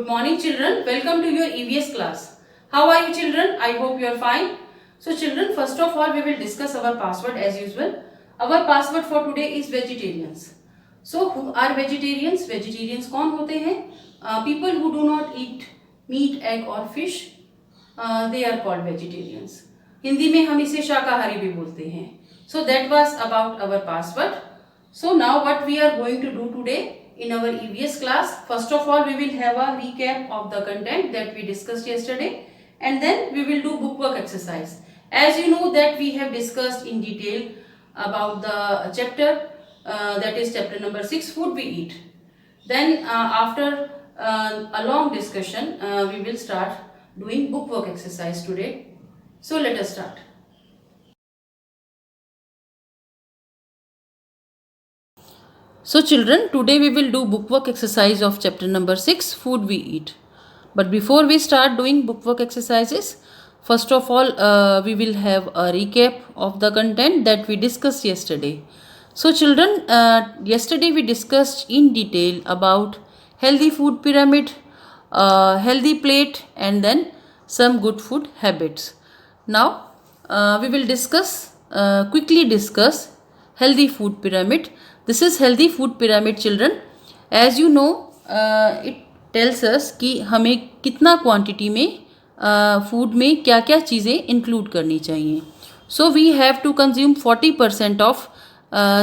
Good morning children, welcome to your EVS class. How are you children? I hope you are fine. So children, first of all we will discuss our password as usual. Our password for today is vegetarians. So who are vegetarians? Vegetarians कौन होते हैं? People who do not eat meat, egg or fish, they are called vegetarians. Hindi में हम इसे शाकाहारी भी बोलते हैं. So that was about our password. So now what we are going to do today in our EVS class, first of all we will have a recap of the content that we discussed yesterday, and then we will do bookwork exercise. As you know that we have discussed in detail about the chapter, that is chapter number 6, food we eat. Then after a long discussion we will start doing bookwork exercise today. So let us start. So children, today we will do bookwork exercise of chapter number 6, food we eat. But before we start doing bookwork exercises, first of all we will have a recap of the content that we discussed yesterday. So children, yesterday we discussed in detail about healthy food pyramid, healthy plate, and then some good food habits. Now we will quickly discuss healthy food pyramid. This is healthy food pyramid children. As you know, it tells us कि हमें कितना quantity में food में क्या क्या चीज़ें include करनी चाहिए. So we have to consume 40% of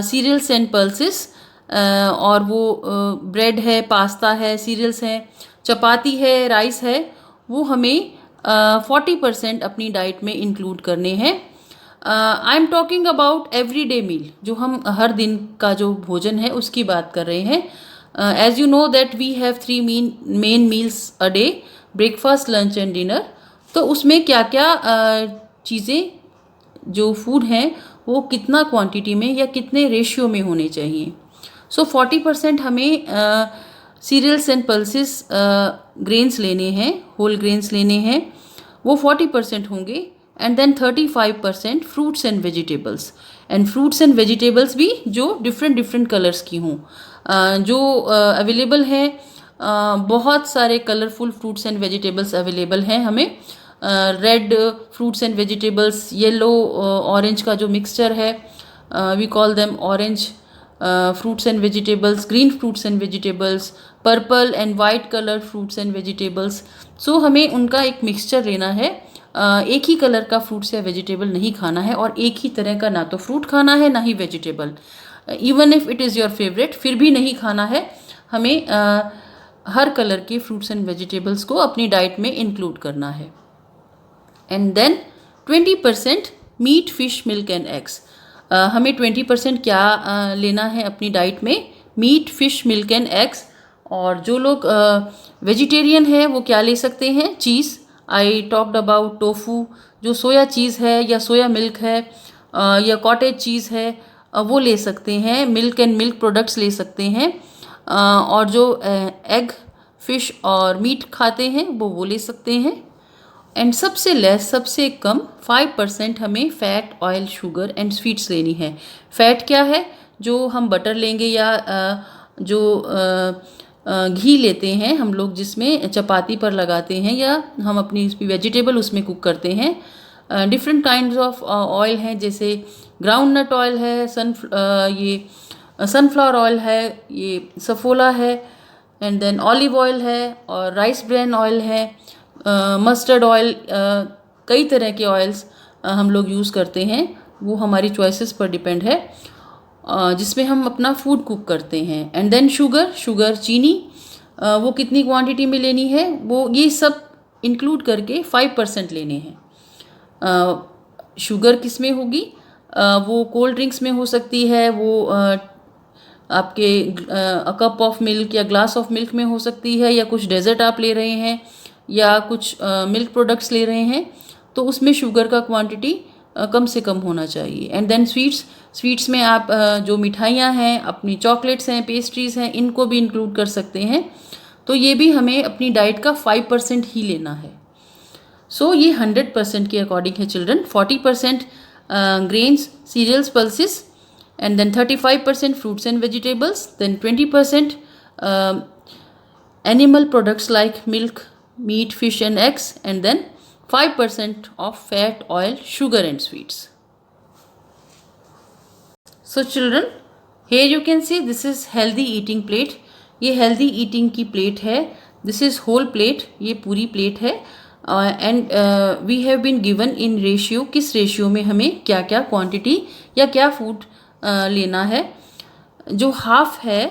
cereals and pulses, और वो ब्रेड है, पास्ता है, सीरियल्स हैं, चपाती है, राइस है, वो हमें 40% अपनी डाइट में इंक्लूड करने हैं. I am talking about every day meal, जो हम हर दिन का जो भोजन है उसकी बात कर रहे हैं. As you know that we have 3 main meals a day, breakfast, lunch and dinner. तो उसमें क्या क्या चीज़ें जो फूड हैं वो कितना क्वांटिटी में या कितने रेशियो में होने चाहिए. सो 40% हमें सीरियल्स एंड पल्सेस ग्रेन्स लेने हैं, होल ग्रेन्स लेने हैं, वो 40% होंगे. And then 35% fruits and vegetables, and fruits and vegetables भी जो डिफरेंट कलर्स की हों, जो अवेलेबल हैं. बहुत सारे colourful fruits and vegetables available हैं हमें. Red fruits and vegetables, yellow orange का जो मिक्सचर है, we call them orange fruits and vegetables, green fruits and vegetables, purple and white colour fruits and vegetables. So हमें उनका एक mixture लेना है. एक ही कलर का फ्रूट्स या वेजिटेबल नहीं खाना है, और एक ही तरह का ना तो फ्रूट खाना है ना ही vegetable. Even if it is your favourite, फिर भी नहीं खाना है. हमें हर कलर के फ्रूट्स एंड वेजिटेबल्स को अपनी डाइट में इंक्लूड करना है. And then 20% meat, fish, milk and eggs. हमें 20% क्या लेना है अपनी डाइट में? Meat, fish, milk and eggs. और जो लोग वेजिटेरियन हैं वो क्या ले सकते हैं? चीज़. आई टॉक्ड अबाउट टोफू, जो सोया चीज़ है या सोया मिल्क है या कॉटेज चीज़ है, वो ले सकते हैं. मिल्क एंड मिल्क प्रोडक्ट्स ले सकते हैं. और जो एग, फिश और मीट खाते हैं वो ले सकते हैं. एंड सबसे लेस, सबसे कम 5% हमें fat, oil, sugar and sweets लेनी है. फैट क्या है? जो हम बटर लेंगे या जो घी लेते हैं हम लोग, जिसमें चपाती पर लगाते हैं, या हम अपनी वेजिटेबल उसमें कुक करते हैं. डिफरेंट काइंड्स ऑफ ऑयल हैं, जैसे ग्राउंड नट ऑयल है, ये सनफ्लावर ऑयल है, ये सफोला है, एंड देन ऑलिव ऑयल है, और राइस ब्रेन ऑयल है, मस्टर्ड ऑयल. कई तरह के ऑयल्स हम लोग यूज़ करते हैं. वो हमारी चॉइसेस पर डिपेंड है जिसमें हम अपना फूड कुक करते हैं. एंड देन शुगर, चीनी, वो कितनी क्वांटिटी में लेनी है, वो ये सब इंक्लूड करके 5% लेने हैं. शुगर किस में होगी? वो कोल्ड ड्रिंक्स में हो सकती है, वो आपके कप ऑफ मिल्क या ग्लास ऑफ मिल्क में हो सकती है, या कुछ डेजर्ट आप ले रहे हैं या कुछ मिल्क प्रोडक्ट्स ले रहे हैं, तो उसमें शुगर का क्वांटिटी कम से कम होना चाहिए. एंड देन स्वीट्स में आप जो मिठाइयाँ हैं, अपनी चॉकलेट्स हैं, पेस्ट्रीज़ हैं, इनको भी इंक्लूड कर सकते हैं. तो ये भी हमें अपनी डाइट का 5% ही लेना है. सो ये 100% के अकॉर्डिंग है children. 40% grains, cereals, pulses, and then 35% fruits and vegetables, then 20% animal products like milk, meat, fish and eggs, and then 5% of fat, oil, sugar and sweets. So children, here you can see this is healthy eating plate. ये healthy eating की plate है. This is whole plate. ये पूरी plate है. And we have been given in ratio, किस ratio में हमें क्या क्या quantity या क्या food लेना है. जो half है,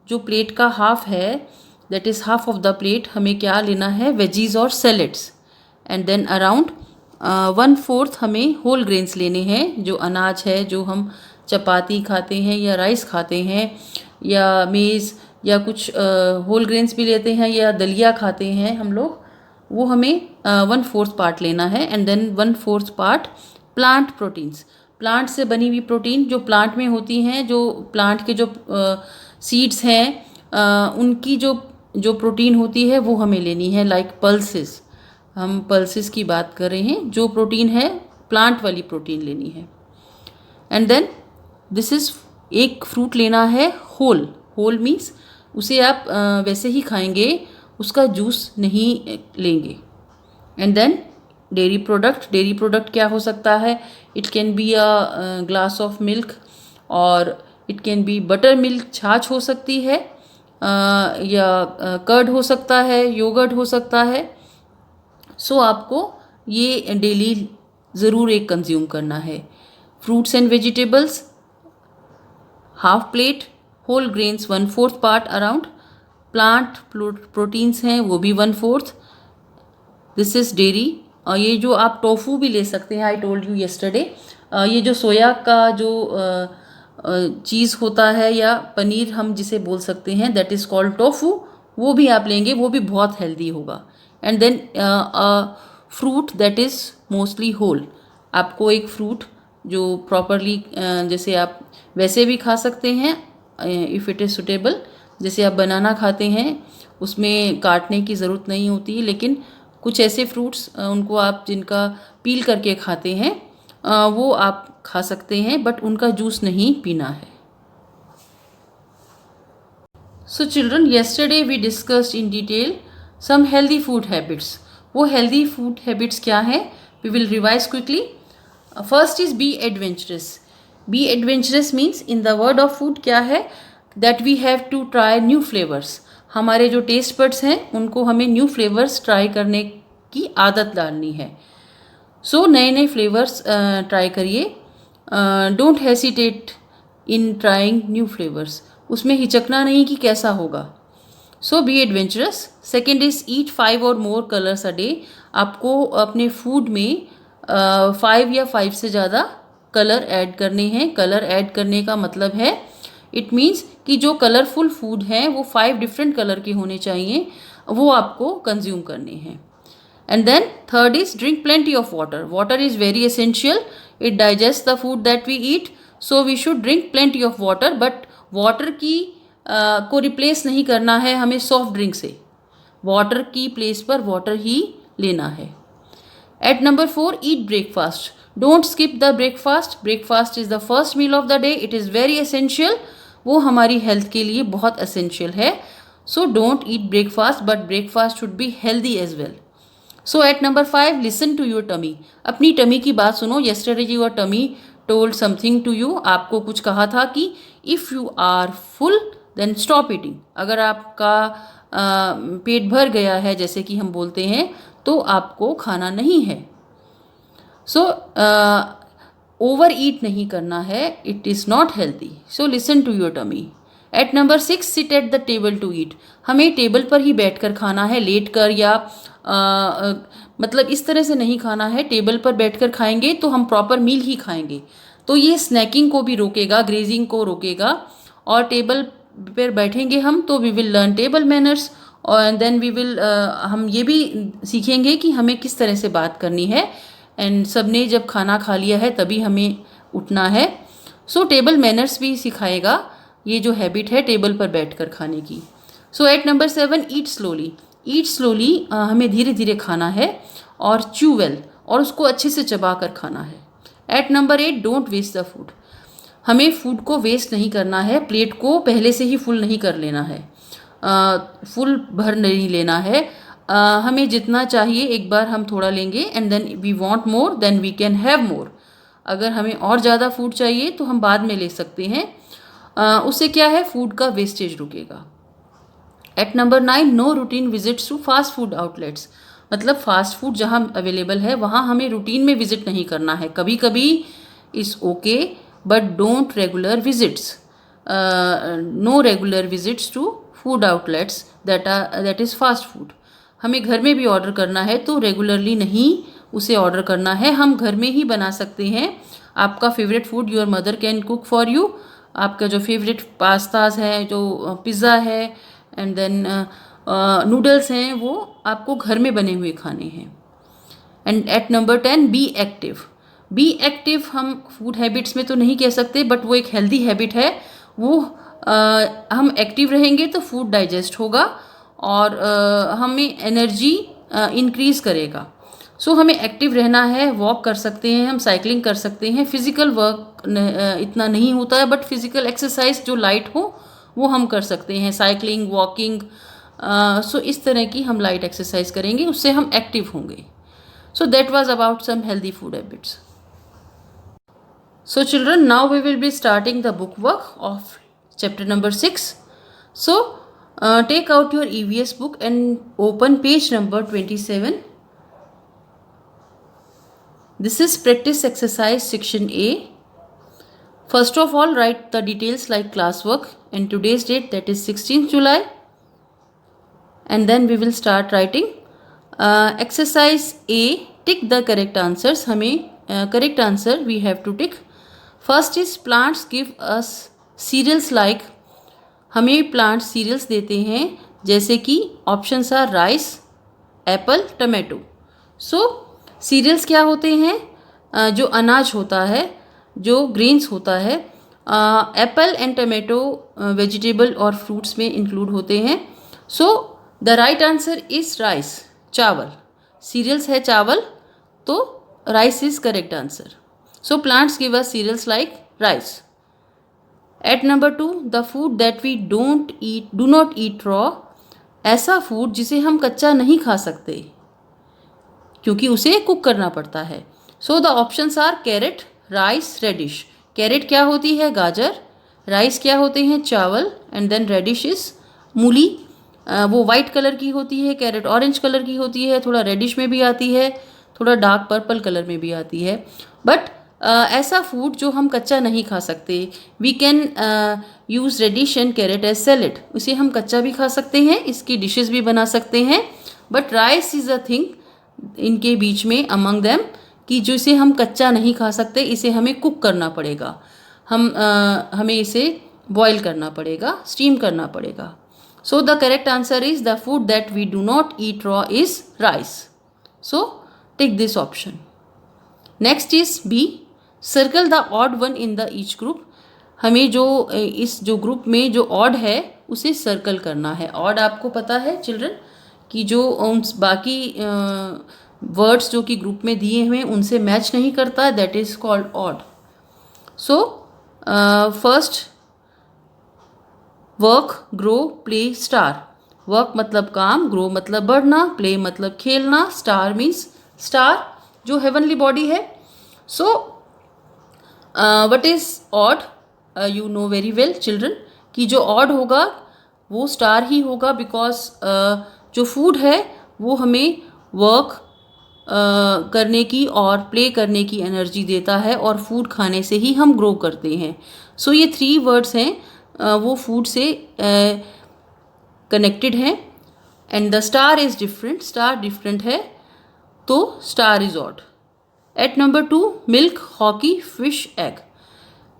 जो plate का half है, that is half of the plate, हमें क्या लेना है, veggies और salads. And then around 1/4 हमें whole grains लेने हैं, जो अनाज है, जो हम चपाती खाते हैं या राइस खाते हैं या मेज़ या कुछ होल ग्रेन्स भी लेते हैं या दलिया खाते हैं हम लोग, वो हमें 1/4 पार्ट लेना है. And then 1/4 part plant proteins, plant से बनी हुई प्रोटीन जो प्लांट में होती हैं, जो प्लांट के जो सीड्स हैं उनकी जो प्रोटीन होती है वो हमें लेनी है. लाइक पल्सेस, हम पल्सेस की बात कर रहे हैं, जो प्रोटीन है प्लांट वाली प्रोटीन लेनी है. एंड देन दिस इज़ एक फ्रूट लेना है होल. होल मीन्स उसे आप वैसे ही खाएंगे, उसका जूस नहीं लेंगे. And then dairy product, dairy product क्या हो सकता है, it can be a glass of milk और it can be buttermilk, छाछ हो सकती है या कर्ड हो सकता है, योगर्ट हो सकता है. सो आपको ये डेली ज़रूर एक कंज्यूम करना है. Fruits and vegetables half plate, whole grains 1/4 part around, plant proteins हैं वो भी 1/4. This is dairy. और ये जो आप टोफू भी ले सकते हैं, आई टोल्ड यू येस्टरडे, ये जो सोया का जो चीज़ होता है या पनीर हम जिसे बोल सकते हैं, दैट इज़ कॉल्ड टोफू, वो भी आप लेंगे, वो भी बहुत हेल्दी होगा. And then fruit that is mostly whole. आपको एक फ्रूट जो प्रॉपरली जैसे आप वैसे भी खा सकते हैं इफ़ इट इज़ सुटेबल, जैसे आप बनाना खाते हैं उसमें काटने की ज़रूरत नहीं होती, लेकिन कुछ ऐसे फ्रूट्स उनको आप जिनका पील करके खाते हैं वो आप खा सकते हैं, बट उनका जूस नहीं पीना है. So children, yesterday we discussed in detail some healthy food habits. वो हेल्दी फूड हैबिट्स क्या है, we will revise quickly. First is be adventurous. Be adventurous means in the world of food क्या है, that we have to try new flavours. हमारे जो taste buds हैं उनको हमें न्यू फ्लेवर्स ट्राई करने की आदत डालनी है. सो नए नए फ्लेवर्स ट्राई करिए. Don't hesitate in trying new flavours. उसमें हिचकना नहीं कि कैसा होगा. सो बी एडवेंचरस. सेकेंड इज़ ईट 5 और मोर कलर्स अ डे. आपको अपने फूड में 5 या 5 से ज़्यादा कलर ऐड करने हैं. कलर ऐड करने का मतलब है, इट मीन्स कि जो कलरफुल फूड हैं वो 5 डिफरेंट कलर के होने चाहिए, वो आपको कंज्यूम करने हैं. And then third is drink plenty of water. Water is very essential, it digest the food that we eat, so we should drink plenty of water. But water की को replace नहीं करना है हमें सॉफ्ट ड्रिंक से. Water की place पर water ही लेना है. At number 4, eat breakfast. Don't skip the breakfast. Breakfast is the first meal of the day. It is very essential. वो हमारी हेल्थ के लिए बहुत essential है. So don't eat breakfast, but breakfast should be healthy as well. So at number 5, listen to your tummy. अपनी tummy की बात सुनो. Yesterday your tummy told something to you. आपको कुछ कहा था कि if you are full, then stop eating. अगर आपका पेट भर गया है, जैसे कि हम बोलते हैं, तो आपको खाना नहीं है. सो ओवर ईट नहीं करना है, it is not healthy. So listen to your tummy. At number 6, sit at the table to eat. हमें टेबल पर ही बैठकर खाना है, लेट कर या मतलब इस तरह से नहीं खाना है. टेबल पर बैठकर खाएंगे तो हम प्रॉपर मील ही खाएंगे, तो ये स्नैकिंग को भी रोकेगा, ग्रेजिंग को रोकेगा. और टेबल पर बैठेंगे हम तो we will learn table manners. और देन वी विल हम ये भी सीखेंगे कि हमें किस तरह से बात करनी है. एंड सब ने जब खाना खा लिया है तभी हमें उठना है. सो टेबल मैनर्स भी सिखाएगा ये जो हैबिट है टेबल पर बैठकर खाने की. सो at number 7, eat slowly. Eat slowly, हमें धीरे धीरे खाना है और च्यू वेल, और उसको अच्छे से चबा कर खाना है. At number 8, don't waste the food. हमें फूड को वेस्ट नहीं करना है, प्लेट को पहले से ही फुल नहीं कर लेना है. फुल भर नहीं लेना है। हमें जितना चाहिए एक बार हम थोड़ा लेंगे and then we want more then we can have more. अगर हमें और ज़्यादा फूड चाहिए तो हम बाद में ले सकते हैं। उससे क्या है, फूड का वेस्टेज रुकेगा। At number 9, no routine visits to fast food outlets. मतलब फास्ट फूड जहाँ अवेलेबल है वहाँ हमें रूटीन में विजिट नहीं करना है। कभी कभी is okay but don't regular visits. No regular visits to food outlets that is fast food. हमें घर में भी ऑर्डर करना है तो रेगुलरली नहीं उसे ऑर्डर करना है, हम घर में ही बना सकते हैं। आपका favourite food your mother can cook for you. आपका जो फेवरेट पास्ताज है, जो पिज़्ज़ा है एंड देन नूडल्स हैं, वो आपको घर में बने हुए खाने हैं। And at number 10, be active. Be active हम फूड हैबिट्स में तो नहीं कह सकते बट वो एक हेल्दी हैबिट है। वो हम एक्टिव रहेंगे तो फूड डाइजेस्ट होगा और हमें एनर्जी इंक्रीज़ करेगा। सो हमें एक्टिव रहना है, वॉक कर सकते हैं, हम साइकिलिंग कर सकते हैं। फिज़िकल वर्क इतना नहीं होता है बट फिज़िकल एक्सरसाइज जो लाइट हो वो हम कर सकते हैं, साइकिलिंग, वॉकिंग। सो इस तरह की हम लाइट एक्सरसाइज करेंगे, उससे हम एक्टिव होंगे। So that was about some healthy food habits. So children, now we will be starting the book work of chapter number 6. So take out your EVS book and open page number 27. This is practice exercise section A. First of all, write the details like classwork and today's date, that is 16th July. And then we will start writing. Exercise A, tick the correct answers. हमें correct answer we have to tick. First is plants give us cereals like. हमें plants cereals देते हैं जैसे कि options are rice, apple, tomato. So cereals क्या होते हैं, जो अनाज होता है, जो ग्रेन्स होता है। एप्पल एंड टमाटो वेजिटेबल और फ्रूट्स में इंक्लूड होते हैं। So the right answer is rice, चावल। सीरियल्स है चावल, तो rice is correct answer. So plants give us cereals like rice. At number 2, the food that we do not eat raw. ऐसा food जिसे हम कच्चा नहीं खा सकते क्योंकि उसे कुक करना पड़ता है. So the options are carrot, rice, radish. Carrot क्या होती है, गाजर. राइस क्या होते हैं, चावल. एंड देन रेडिश इज मूली. वो वाइट कलर की होती है, कैरेट ऑरेंज कलर की होती है, थोड़ा रेडिश में भी आती है, थोड़ा डार्क पर्पल कलर में भी आती है. बट ऐसा फूड जो हम कच्चा नहीं खा सकते. We can use radish and carrot as salad. उसे हम कच्चा भी खा सकते हैं, इसकी डिशेस भी बना सकते हैं. But rice is a thing इनके बीच में अमंग देम कि जिसे हम कच्चा नहीं खा सकते, इसे हमें कुक करना पड़ेगा. हमें इसे बॉयल करना पड़ेगा, स्टीम करना पड़ेगा. So the correct answer is the food that we do not eat raw is rice. So tick this option. Next is B, circle the odd one in the each group. हमें जो इस जो group में जो odd है उसे circle करना है. ऑड आपको पता है चिल्ड्रन कि जो बाकी वर्ड्स जो कि ग्रुप में दिए हुए हैं उनसे मैच नहीं करता, that is called odd. So first, work, grow, play, star. Work मतलब काम, ग्रो मतलब बढ़ना, प्ले मतलब खेलना, स्टार मीन्स स्टार जो हेवनली बॉडी है. So what is odd, you know very well children कि जो ऑड होगा वो स्टार ही होगा बिकॉज जो फूड है वो हमें वर्क करने की और प्ले करने की एनर्जी देता है और फूड खाने से ही हम ग्रो करते हैं. सो ये 3 वर्ड्स हैं, वो फूड से कनेक्टेड हैं. And the star is different, star different है तो star is odd. At number 2, milk, hockey, fish, egg.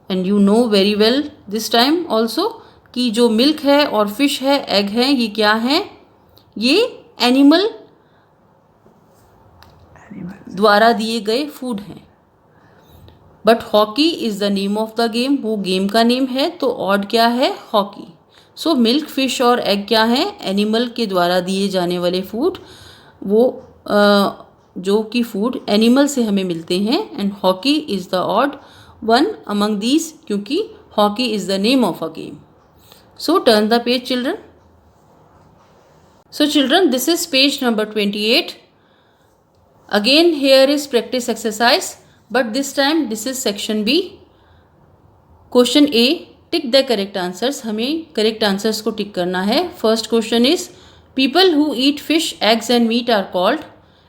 And you know very well this time also कि जो मिल्क है और फिश है, एग है, ये क्या है, ये एनिमल द्वारा दिए गए फूड हैं. But hockey is the name of the game, वो गेम का नेम है, तो ऑड क्या है, हॉकी. सो मिल्क, फिश और एग क्या है, एनिमल के द्वारा दिए जाने वाले फूड, वो जो कि फूड एनिमल से हमें मिलते हैं. And hockey is the odd one among these क्योंकि hockey is the name of a game. So turn the page children. So children, this is page number 28. Again here is practice exercise, but this time this is section B. Question A, tick the correct answers. हमें correct answers को tick करना है. First question is people who eat fish eggs and meat are called.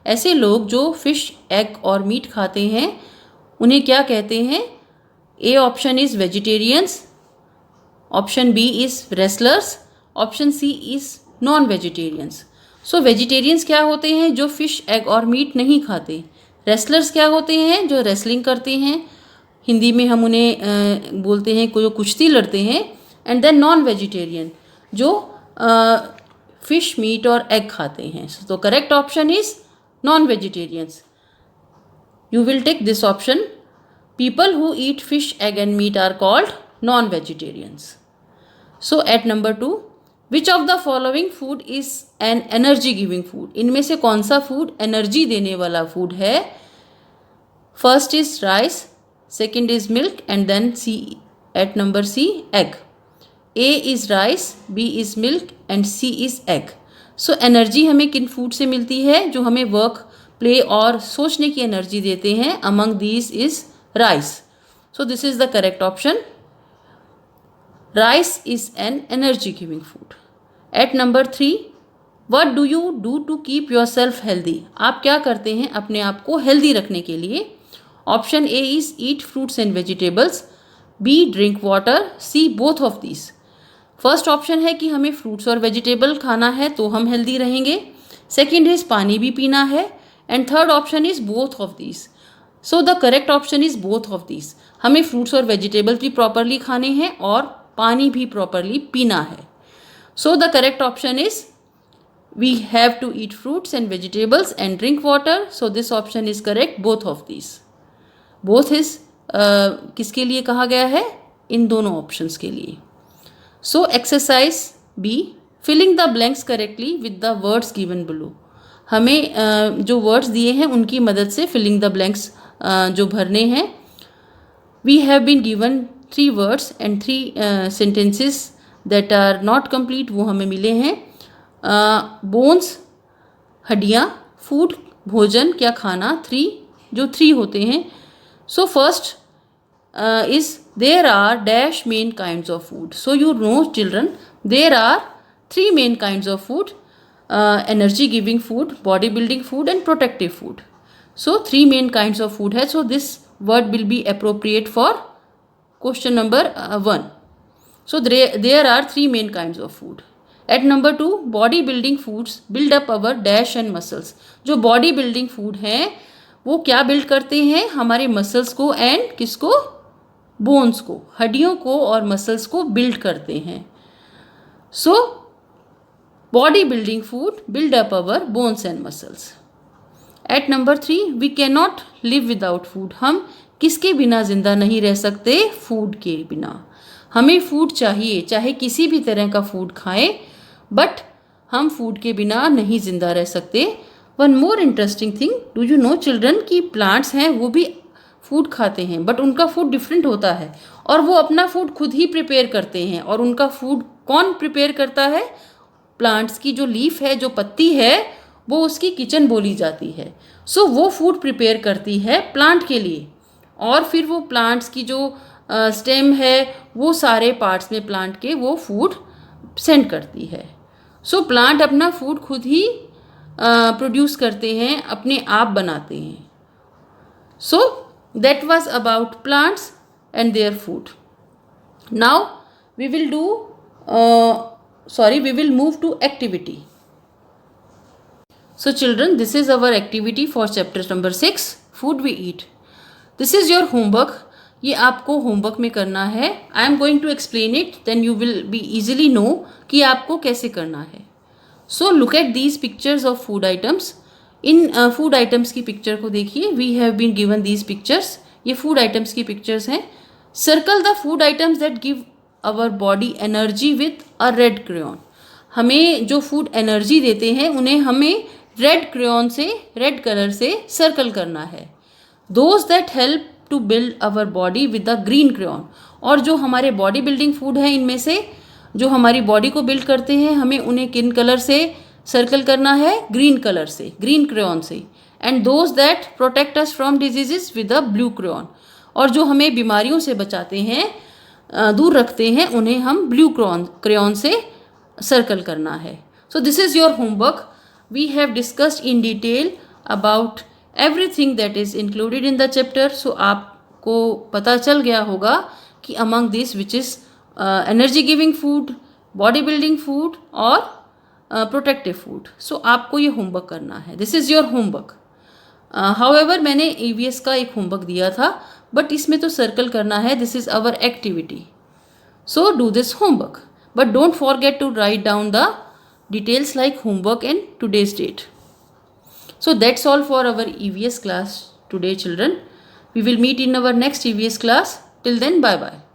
ऐसे लोग जो fish egg और meet खाते हैं उन्हें क्या कहते हैं? A option is vegetarians, option B is wrestlers, option C is non vegetarians. So vegetarians क्या होते हैं? जो फिश एग और मीट नहीं खाते. रेसलर्स क्या होते हैं? जो रेसलिंग करते हैं, हिंदी में हम उन्हें बोलते हैं जो कुश्ती लड़ते हैं. एंड देन नॉन वेजिटेरियन जो फिश मीट और एग खाते हैं. तो correct option is non vegetarians. You will take this option. People who eat fish egg and meat are called non vegetarians. So at number 2, which of the following food is an energy giving food. इनमें से कौन सा food energy देने वाला food है? First is rice, second is milk, and then C, at number C, egg. A is rice, B is milk, and C is egg. So energy हमें किन food से मिलती है? जो हमें वर्क, प्ले और सोचने की एनर्जी देते हैं. among these is rice. So this is the correct option. Rice is an energy giving food. At number 3, what do you do to keep yourself healthy? आप क्या करते हैं अपने आप को हेल्दी रखने के लिए? Option A is eat fruits and vegetables, B drink water, C both of these. First option है कि हमें फ्रूट्स और वेजिटेबल खाना है तो हम हेल्दी रहेंगे. सेकेंड इज पानी भी पीना है. And third option is both of these. So the correct option is both of these. हमें फ्रूट्स और वेजिटेबल्स भी प्रॉपरली खाने हैं और पानी भी प्रॉपरली पीना है. So the correct option is we have to eat fruits and vegetables and drink water. So this option is correct, both of these. Both is किसके लिए कहा गया है? इन दोनों ऑप्शंस के लिए. So exercise B, filling the blanks correctly with the words given below. हमें जो वर्ड्स दिए हैं उनकी मदद से फिलिंग द ब्लैंक्स जो भरने हैं. We have been given 3 words and 3 sentences that are not complete, वो हमें मिले हैं. बोन्स हड्डियाँ, फूड भोजन क्या खाना, 3 होते हैं. So first is there are dash main kinds of food. So you know children, there are 3 main kinds of food: energy giving food, body building food, and protective food. So 3 main kinds of food है. So this word will be appropriate for question number 1. So there are 3 main kinds of food. At number 2, body building foods build up our dash and muscles. जो body building food हैं वो क्या build करते हैं? हमारे muscles को and किसको? Bones को, हड्डियों को और मसल्स को बिल्ड करते हैं. So body building food build up our bones and muscles. At number 3, we can not live without food. हम किसके बिना जिंदा नहीं रह सकते? फूड के बिना. हमें फूड चाहिए, चाहे किसी भी तरह का फूड खाएं, बट हम फूड के बिना नहीं जिंदा रह सकते. One more interesting thing, do you know children कि प्लांट्स हैं वो भी फूड खाते हैं, बट उनका फूड डिफरेंट होता है और वो अपना फूड खुद ही प्रिपेयर करते हैं. और उनका फूड कौन प्रिपेयर करता है? प्लांट्स की जो लीफ है, जो पत्ती है, वो उसकी किचन बोली जाती है. सो वो फूड प्रिपेयर करती है प्लांट के लिए और फिर वो प्लांट्स की जो स्टेम है वो सारे पार्ट्स में प्लांट के वो फूड सेंड करती है. सो प्लांट अपना फूड खुद ही प्रोड्यूस करते हैं, अपने आप बनाते हैं. So that was about plants and their food. Now we will move to activity. So children, this is our activity for chapter number 6, food we eat. This is your homework. ये आपको homework में करना है. I am going to explain it, then you will be easily know कि आपको कैसे करना है. So look at these pictures of food items. इन फूड आइटम्स की पिक्चर को देखिए. We have been given these pictures. ये फूड आइटम्स की पिक्चर्स हैं. Circle the food items that give our body energy with a red crayon. हमें जो food energy देते हैं उन्हें हमें रेड क्रेयॉन से, रेड कलर से सर्कल करना है. Those that help to build our body with the green crayon. और जो हमारे बॉडी बिल्डिंग फूड हैं, इनमें से जो हमारी बॉडी को बिल्ड करते हैं, हमें उन्हें किन कलर से सर्कल करना है ग्रीन कलर से, ग्रीन क्रेयॉन से, and those that protect us from diseases with a blue crayon, और जो हमें बीमारियों से बचाते हैं, दूर रखते हैं, उन्हें हम ब्लू क्रेयॉन से सर्कल करना है. So this is your homework. We have discussed in detail about everything that is included in the chapter. So आपको पता चल गया होगा कि among this which is energy giving food, body building food और प्रोटेक्टिव फूड. सो आपको ये homework करना है. This is your homework. However मैंने EVS का एक होमवर्क दिया था, बट इसमें तो सर्कल करना है. This is our activity. So do this homework, but don't forget to write down the details like homework and today's date. So that's all for our EVS class today, children. We will meet in our next EVS class. Till then, bye bye.